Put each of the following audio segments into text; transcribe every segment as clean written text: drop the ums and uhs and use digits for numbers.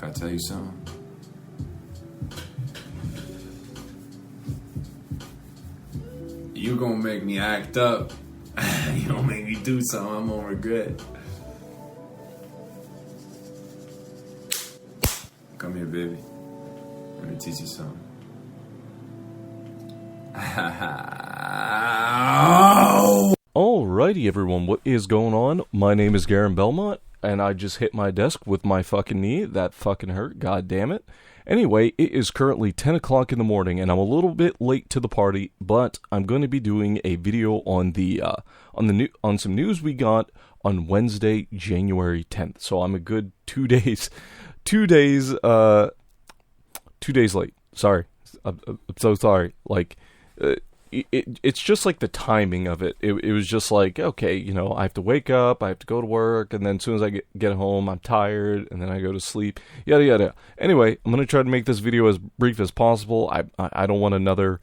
Can I tell you something? You gonna make me act up. You gonna make me do something I'm gonna regret. Come here, baby. Let me teach you something. Alrighty, everyone, what is going on? My name is Garen Belmont, and I just hit my desk with my fucking knee. That fucking hurt, god damn it. Anyway, it is currently 10 o'clock in the morning, and I'm a little bit late to the party, but I'm going to be doing a video on on some news we got on Wednesday, January 10th. So I'm a good 2 days late. Sorry. I'm so sorry. Like, it's just like the timing of it. It was just like, okay, you know, I have to wake up, I have to go to work, and then as soon as I get home, I'm tired, and then I go to sleep, yada yada. Anyway, I'm gonna try to make this video as brief as possible. I don't want another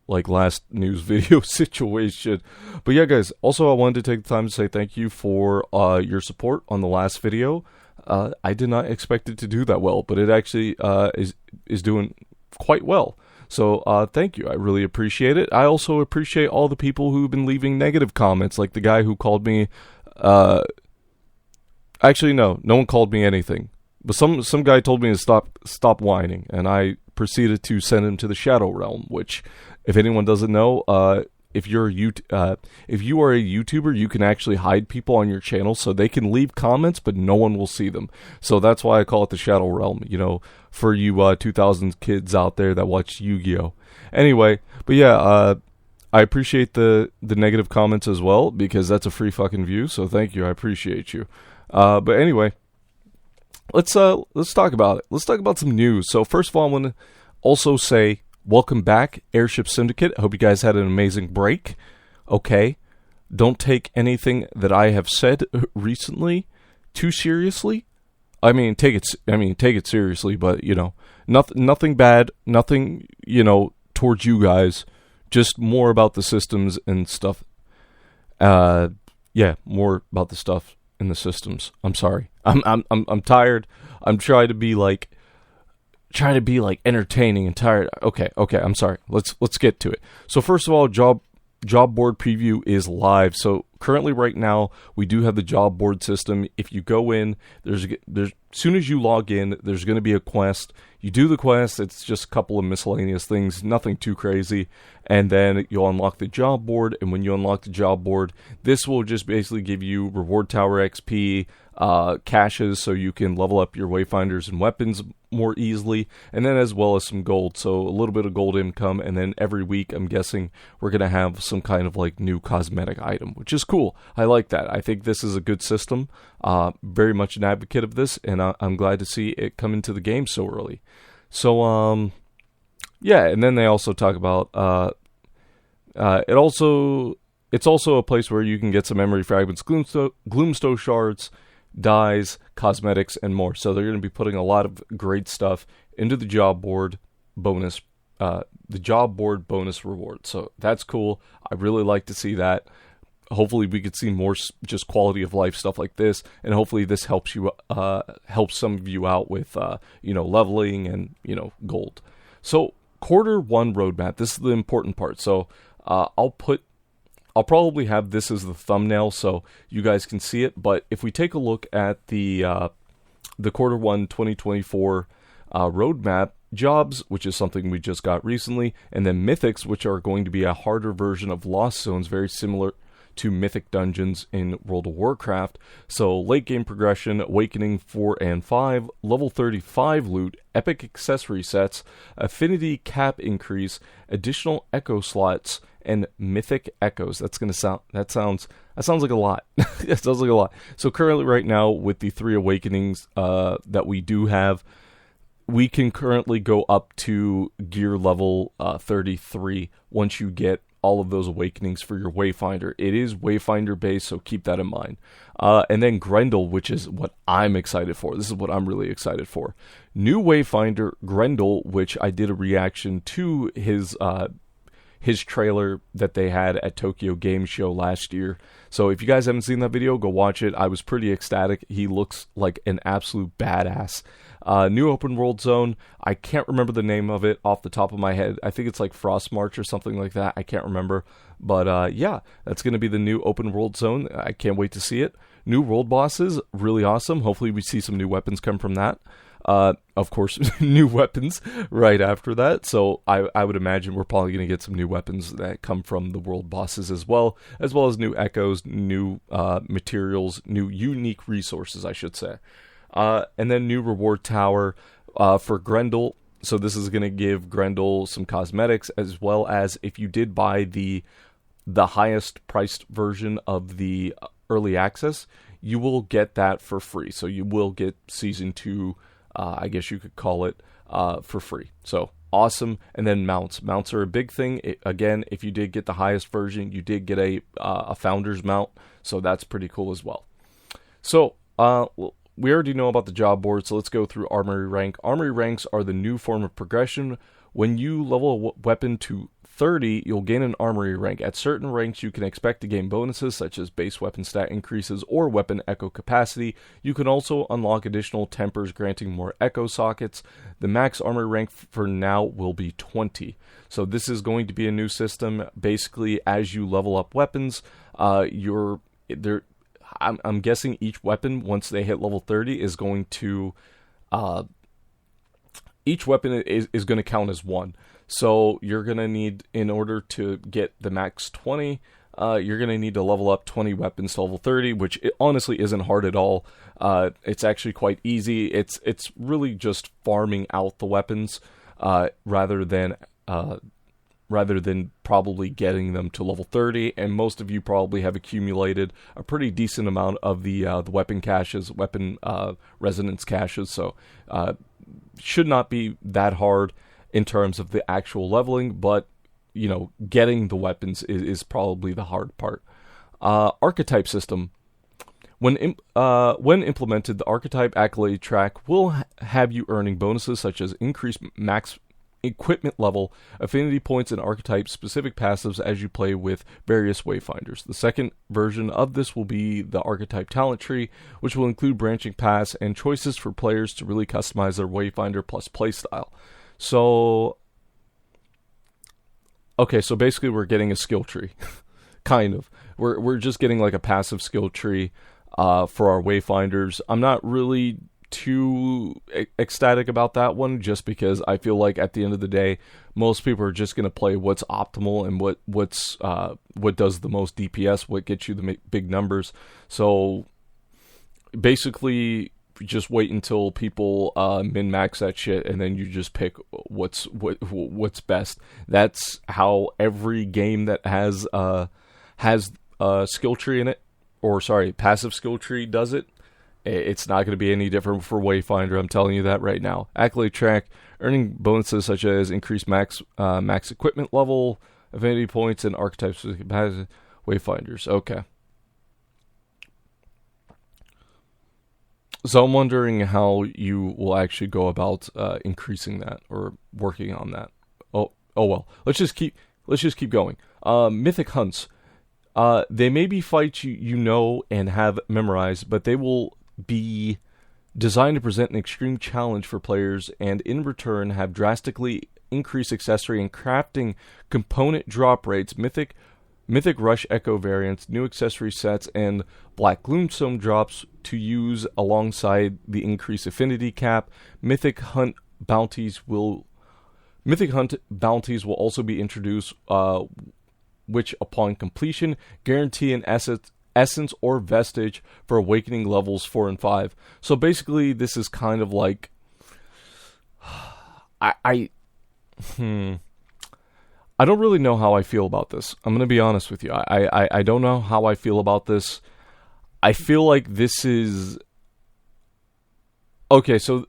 like last news video situation. But yeah, guys. Also, I wanted to take the time to say thank you for your support on the last video. I did not expect it to do that well, but it actually is doing quite well. So, thank you. I really appreciate it. I also appreciate all the people who've been leaving negative comments, like the guy who called me, actually, no one called me anything. But some guy told me to stop whining, and I proceeded to send him to the Shadow Realm, which, if anyone doesn't know, if you are a YouTuber, you can actually hide people on your channel, so they can leave comments, but no one will see them. So that's why I call it the Shadow Realm, you know, for you 2000s kids out there that watch Yu-Gi-Oh! Anyway, but yeah, I appreciate the negative comments as well, because that's a free fucking view, so thank you, I appreciate you. But anyway, let's talk about it. Let's talk about some news. So first of all, I want to also say, welcome back, Airship Syndicate. I hope you guys had an amazing break. Okay, don't take anything that I have said recently too seriously. I mean, take it seriously, but you know, nothing bad, nothing, you know, towards you guys. Just more about the systems and stuff. Yeah, more about the stuff in the systems. I'm sorry. I'm tired. I'm trying to be like entertaining and tired. Okay, I'm sorry. Let's get to it. So first of all, job board preview is live. So currently right now, we do have the job board system. If you go in, there's as soon as you log in, there's going to be a quest. You do the quest, it's just a couple of miscellaneous things, nothing too crazy, and then you'll unlock the job board, and when you unlock the job board, this will just basically give you reward tower XP, caches, so you can level up your Wayfinders and weapons more easily, and then as well as some gold, so a little bit of gold income, and then every week, I'm guessing, we're going to have some kind of like new cosmetic item, which is cool. I like that. I think this is a good system, very much an advocate of this, and I'm glad to see it come into the game so early. So, yeah, and then they also talk about, it's also a place where you can get some memory fragments, gloomstone shards, dyes, cosmetics, and more. So they're going to be putting a lot of great stuff into the job board bonus, reward. So that's cool. I really like to see that. Hopefully we could see more just quality of life stuff like this, and hopefully this helps you, helps some of you out with, you know, leveling and, you know, gold. So Q1 roadmap, this is the important part. So, I'll probably have this as the thumbnail so you guys can see it, but if we take a look at the Q1 2024, roadmap, jobs, which is something we just got recently, and then mythics, which are going to be a harder version of Lost Zones, very similar to Mythic dungeons in World of Warcraft. So late game progression, Awakening 4 and 5, level 35 loot, epic accessory sets, affinity cap increase, additional echo slots, and mythic echoes. That sounds like a lot. That sounds like a lot. So currently right now with the 3 awakenings that we do have, we can currently go up to gear level 33 once you get all of those awakenings for your Wayfinder. It is Wayfinder based, so keep that in mind. And then Grendel, which is what I'm excited for. This is what I'm really excited for. New Wayfinder Grendel, which I did a reaction to his his trailer that they had at Tokyo Game Show last year. So if you guys haven't seen that video, go watch it. I was pretty ecstatic. He looks like an absolute badass. New open world zone. I can't remember the name of it off the top of my head. I think it's like Frost March or something like that. I can't remember. But yeah, that's going to be the new open world zone. I can't wait to see it. New world bosses, really awesome. Hopefully we see some new weapons come from that. Of course, new weapons right after that. So I would imagine we're probably going to get some new weapons that come from the world bosses as well as new echoes, new materials, new unique resources, I should say. And then new reward tower for Grendel. So this is going to give Grendel some cosmetics, as well as if you did buy the highest priced version of the early access, you will get that for free. So you will get season 2, I guess you could call it, for free. So awesome. And then mounts. Mounts are a big thing. Again, if you did get the highest version, you did get a founder's mount. So that's pretty cool as well. So we already know about the job board, so let's go through Armory rank. Armory ranks are the new form of progression. When you level a weapon to 30, you'll gain an Armory rank. At certain ranks, you can expect to gain bonuses such as base weapon stat increases or weapon echo capacity. You can also unlock additional tempers granting more echo sockets. The max Armory rank for now will be 20. So this is going to be a new system. Basically, as you level up weapons, I'm guessing each weapon, once they hit level 30, is going to each weapon is going to count as one. So you're going to need, in order to get the max 20, you're going to need to level up 20 weapons to level 30, which honestly isn't hard at all. It's actually quite easy. It's really just farming out the weapons rather than probably getting them to level 30. And most of you probably have accumulated a pretty decent amount of the weapon caches, weapon resonance caches. So should not be that hard in terms of the actual leveling, but getting the weapons is probably the hard part. Archetype system. When implemented, the Archetype accolade track will have you earning bonuses such as increased max equipment level, affinity points, and archetype-specific passives as you play with various Wayfinders. The second version of this will be the Archetype talent tree, which will include branching paths and choices for players to really customize their Wayfinder plus playstyle. So, okay, so basically we're getting a skill tree, kind of. We're just getting like a passive skill tree for our Wayfinders. I'm not really too ecstatic about that one, just because I feel like at the end of the day, most people are just going to play what's optimal and what does the most DPS, what gets you the big numbers. So basically, just wait until people min-max that shit, and then you just pick what's best. That's how every game that has a skill tree in it, or sorry, passive skill tree does it. It's not going to be any different for Wayfinder. I'm telling you that right now. Accolade track, earning bonuses such as increased max equipment level, affinity points, and archetypes with Wayfinders. Okay. So I'm wondering how you will actually go about increasing that or working on that. Oh well. Let's just keep going. Mythic hunts. They may be fights you know and have memorized, but they will be designed to present an extreme challenge for players, and in return have drastically increased accessory and crafting component drop rates, Mythic Rush Echo variants, new accessory sets, and Black Gloomstone drops to use alongside the increased affinity cap. Mythic Hunt bounties will also be introduced, which upon completion guarantee an essence or vestige for awakening levels 4 and 5. So basically, this is kind of like I don't really know how I feel about this. I'm going to be honest with you. I don't know how I feel about this. I feel like this is okay. So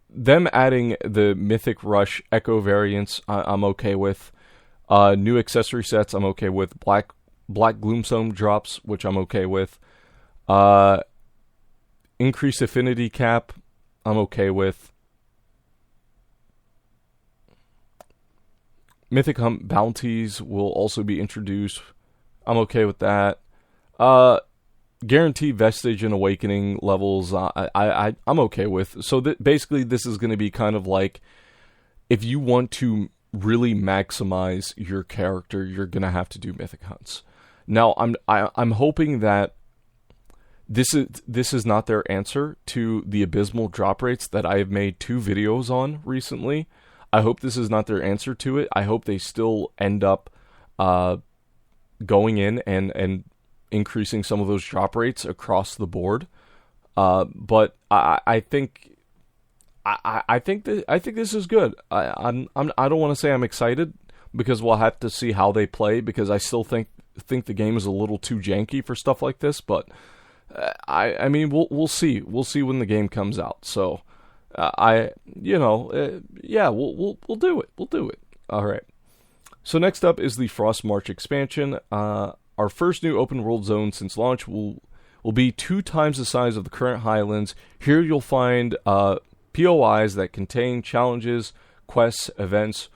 them adding the Mythic Rush Echo variants, I'm okay with. New accessory sets, I'm okay with. Black Gloomstone drops, which I'm okay with. Increased affinity cap, I'm okay with. Mythic Hunt bounties will also be introduced. I'm okay with that. Guaranteed Vestige and Awakening levels, I'm okay with. So basically, this is going to be kind of like, if you want to really maximize your character, you're going to have to do Mythic Hunts. Now, I'm hoping that this is not their answer to the abysmal drop rates that I have made 2 videos on recently. I hope this is not their answer to it. I hope they still end up going in and increasing some of those drop rates across the board. But I think this is good. I don't want to say I'm excited, because we'll have to see how they play, because I still think the game is a little too janky for stuff like this. But I mean, we'll see. We'll see when the game comes out. So we'll do it. We'll do it. All right. So next up is the Frost March expansion. Our first new open world zone since launch will be 2 times the size of the current Highlands. Here you'll find POIs that contain challenges, quests, events,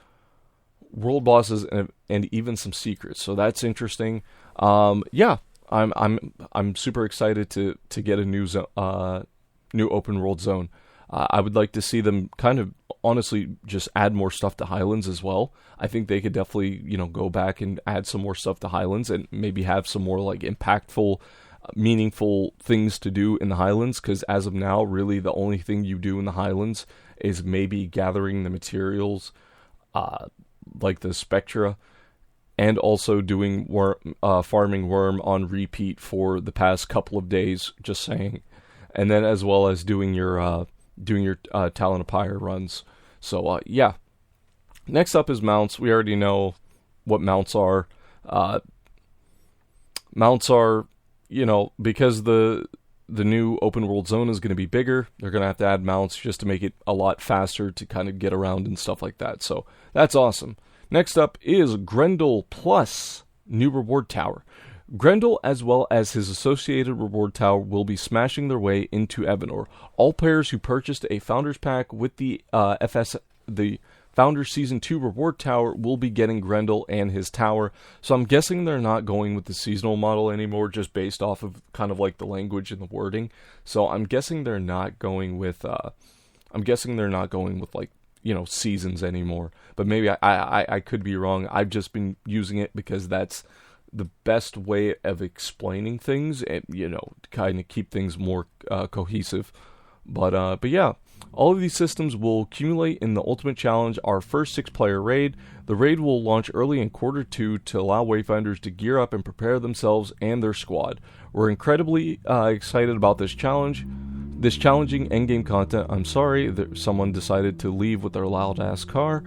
world bosses, and even some secrets. So that's interesting. I'm super excited to get a new open world zone. I would like to see them kind of honestly just add more stuff to Highlands as well. I think they could definitely, go back and add some more stuff to Highlands, and maybe have some more like impactful, meaningful things to do in the Highlands, because as of now, really the only thing you do in the Highlands is maybe gathering the materials, like the Spectra, and also doing farming worm on repeat for the past couple of days, just saying. And then as well as doing your Talon of Pyre runs. So, yeah. Next up is mounts. We already know what mounts are. Mounts are, because the new open world zone is going to be bigger, they're going to have to add mounts just to make it a lot faster to kind of get around and stuff like that. So, that's awesome. Next up is Grendel plus new reward tower. Grendel, as well as his associated reward tower, will be smashing their way into Evanor. All players who purchased a Founders Pack with the Founders Season 2 reward tower will be getting Grendel and his tower. So I'm guessing they're not going with the seasonal model anymore, just based off of kind of like the language and the wording. So I'm guessing they're not going with like, seasons anymore. But maybe I could be wrong. I've just been using it because that's the best way of explaining things, and kind of keep things more cohesive. But yeah, all of these systems will accumulate in the Ultimate Challenge, our first 6-player raid. The raid will launch early in Q2 to allow Wayfinders to gear up and prepare themselves and their squad. We're incredibly excited about this challenge. This challenging endgame content. I'm sorry that someone decided to leave with their loud ass car.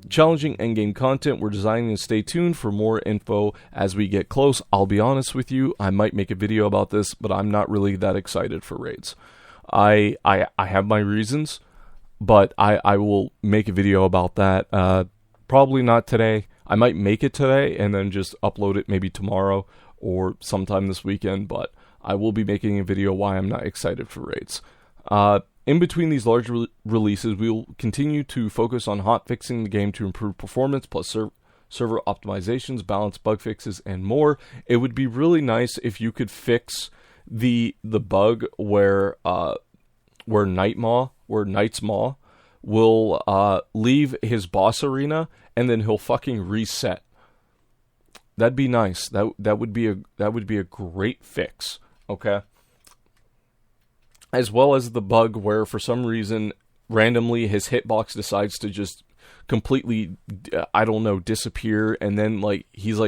Challenging endgame content. We're designing to stay tuned for more info as we get close. I'll be honest with you, I might make a video about this, but I'm not really that excited for raids. I have my reasons, but I will make a video about that. Probably not today. I might make it today and then just upload it maybe tomorrow or sometime this weekend, but I will be making a video why I'm not excited for raids. In between these large releases, we will continue to focus on hotfixing the game to improve performance, plus server optimizations, balance, bug fixes, and more. It would be really nice if you could fix the bug where Knight's Maw will leave his boss arena and then he'll fucking reset. That'd be nice. That would be a great fix. Okay. As well as the bug where, for some reason, randomly his hitbox decides to just completely, disappear, and then he's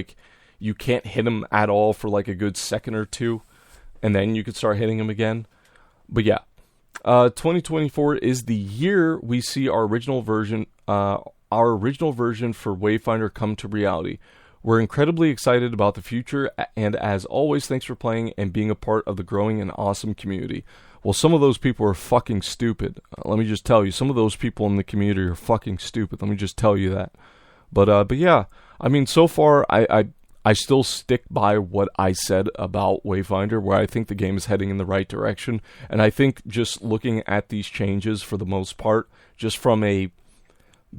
you can't hit him at all for a good second or two, and then you could start hitting him again. But yeah, 2024 is the year we see our original version for Wayfinder come to reality. We're incredibly excited about the future, and as always, thanks for playing and being a part of the growing and awesome community. Well, some of those people are fucking stupid. Let me just tell you, some of those people in the community are fucking stupid. Let me just tell you that. But yeah, I mean, so far, I still stick by what I said about Wayfinder, where I think the game is heading in the right direction. And I think just looking at these changes for the most part, just from a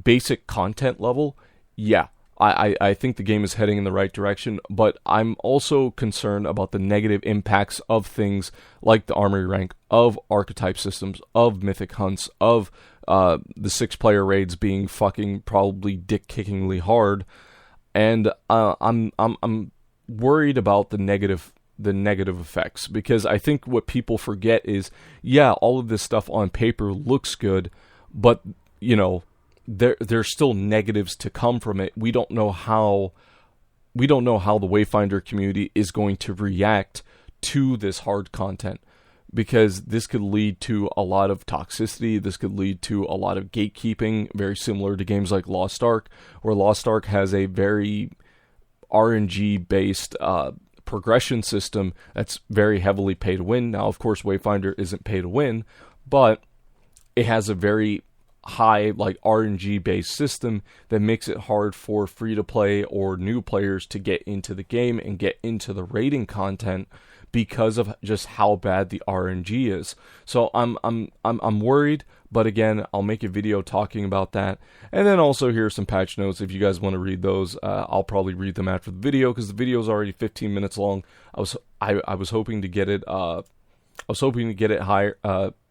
basic content level, yeah, I think the game is heading in the right direction, but I'm also concerned about the negative impacts of things like the Armory rank, of Archetype systems, of Mythic hunts, of the 6-player raids being fucking probably dick-kickingly hard, and I'm worried about the negative effects, because I think what people forget is, yeah, all of this stuff on paper looks good, but, you know, there's still negatives to come from it. We don't know how the Wayfinder community is going to react to this hard content, because this could lead to a lot of toxicity. This could lead to a lot of gatekeeping, very similar to games like Lost Ark, where Lost Ark has a very RNG based progression system that's very heavily pay to win. Now, of course, Wayfinder isn't pay to win, but it has a very high, like, RNG based system that makes it hard for free to play or new players to get into the game and get into the raiding content, because of just how bad the RNG is. So I'm worried, but again, I'll make a video talking about that. And then also, here's some patch notes if you guys want to read those. I'll probably read them after the video, because the video is already 15 minutes long. I was hoping to get it higher,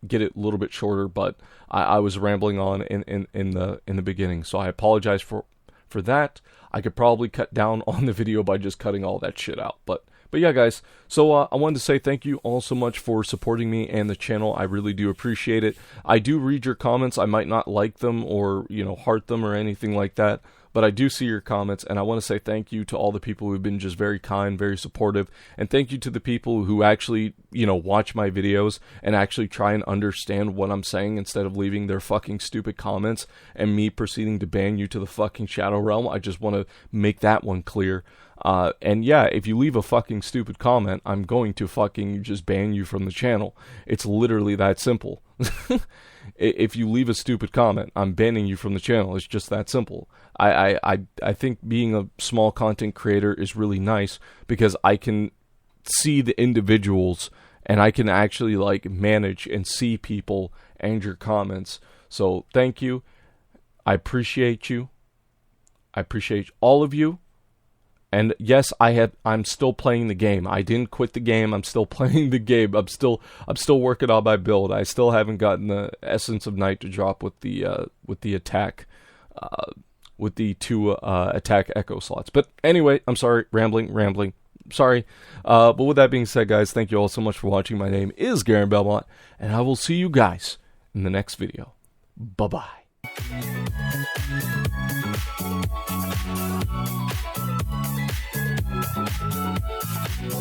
get it a little bit shorter, but I was rambling on in the beginning, so I apologize for that. I could probably cut down on the video by just cutting all that shit out, but yeah, guys. So I wanted to say thank you all so much for supporting me and the channel. I really do appreciate it. I do read your comments. I might not like them or, you know, heart them or anything like that, but I do see your comments, and I want to say thank you to all the people who've been just very kind, very supportive, and thank you to the people who actually, you know, watch my videos and actually try and understand what I'm saying instead of leaving their fucking stupid comments and me proceeding to ban you to the fucking Shadow Realm. I just want to make that one clear. And yeah, if you leave a fucking stupid comment, I'm going to fucking just ban you from the channel. It's literally that simple. If you leave a stupid comment, I'm banning you from the channel. It's just that simple. I think being a small content creator is really nice, because I can see the individuals and I can actually, like, manage and see people and your comments. So thank you. I appreciate you. I appreciate all of you. And yes, I'm still playing the game. I didn't quit the game. I'm still playing the game. I'm still working on my build. I still haven't gotten the Essence of Night to drop with the attack, with the 2 attack echo slots. But anyway, I'm sorry, rambling. Sorry. But with that being said, guys, thank you all so much for watching. My name is Garen Belmont, and I will see you guys in the next video. Bye-bye.